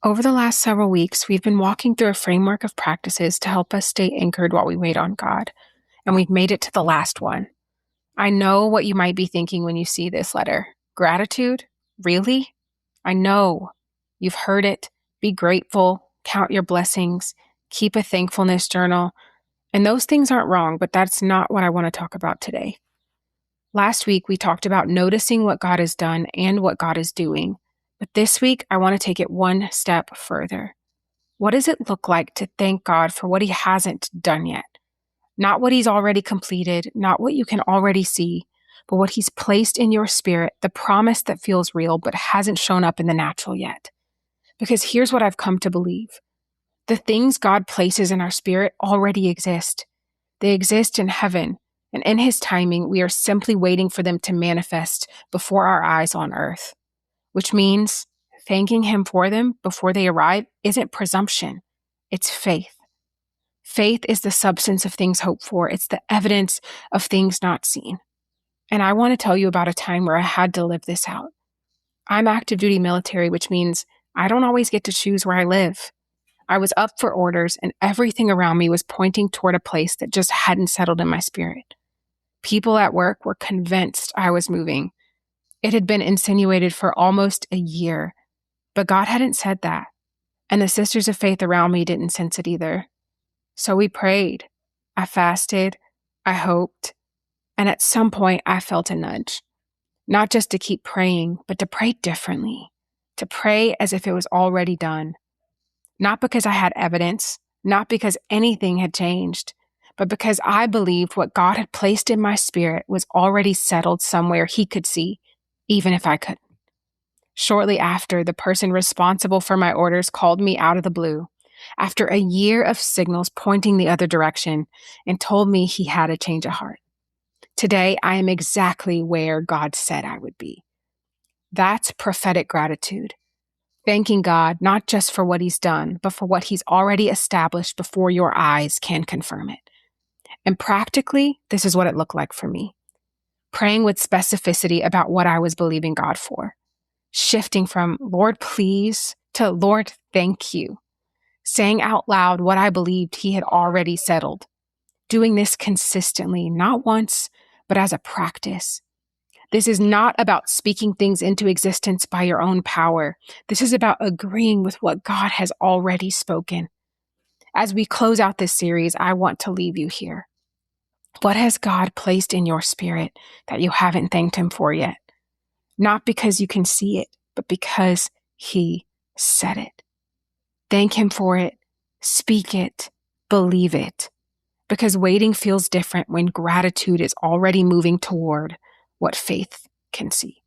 Over the last several weeks, we've been walking through a framework of practices to help us stay anchored while we wait on God, and we've made it to the last one. I know what you might be thinking when you see this letter. Gratitude? Really? I know. You've heard it. Be grateful, count your blessings, keep a thankfulness journal, and those things aren't wrong, but that's not what I want to talk about today. Last week, we talked about noticing what God has done and what God is doing. But this week, I want to take it one step further. What does it look like to thank God for what He hasn't done yet? Not what He's already completed, not what you can already see, but what He's placed in your spirit, the promise that feels real but hasn't shown up in the natural yet. Because here's what I've come to believe. The things God places in our spirit already exist. They exist in heaven, and in His timing, we are simply waiting for them to manifest before our eyes on earth. Which means thanking Him for them before they arrive isn't presumption, it's faith. Faith is the substance of things hoped for. It's the evidence of things not seen. And I want to tell you about a time where I had to live this out. I'm active duty military, which means I don't always get to choose where I live. I was up for orders, and everything around me was pointing toward a place that just hadn't settled in my spirit. People at work were convinced I was moving. It had been insinuated for almost a year, but God hadn't said that, and the sisters of faith around me didn't sense it either. So we prayed. I fasted. I hoped. And at some point, I felt a nudge. Not just to keep praying, but to pray differently. To pray as if it was already done. Not because I had evidence, not because anything had changed, but because I believed what God had placed in my spirit was already settled somewhere He could see, even if I couldn't. Shortly after, the person responsible for my orders called me out of the blue, after a year of signals pointing the other direction, and told me he had a change of heart. Today, I am exactly where God said I would be. That's prophetic gratitude. Thanking God not just for what He's done, but for what He's already established before your eyes can confirm it. And practically, this is what it looked like for me. Praying with specificity about what I was believing God for. Shifting from Lord, please to Lord, thank you. Saying out loud what I believed He had already settled. Doing this consistently, not once, but as a practice. This is not about speaking things into existence by your own power. This is about agreeing with what God has already spoken. As we close out this series, I want to leave you here. What has God placed in your spirit that you haven't thanked Him for yet? Not because you can see it, but because He said it. Thank Him for it. Speak it. Believe it. Because waiting feels different when gratitude is already moving toward what faith can see.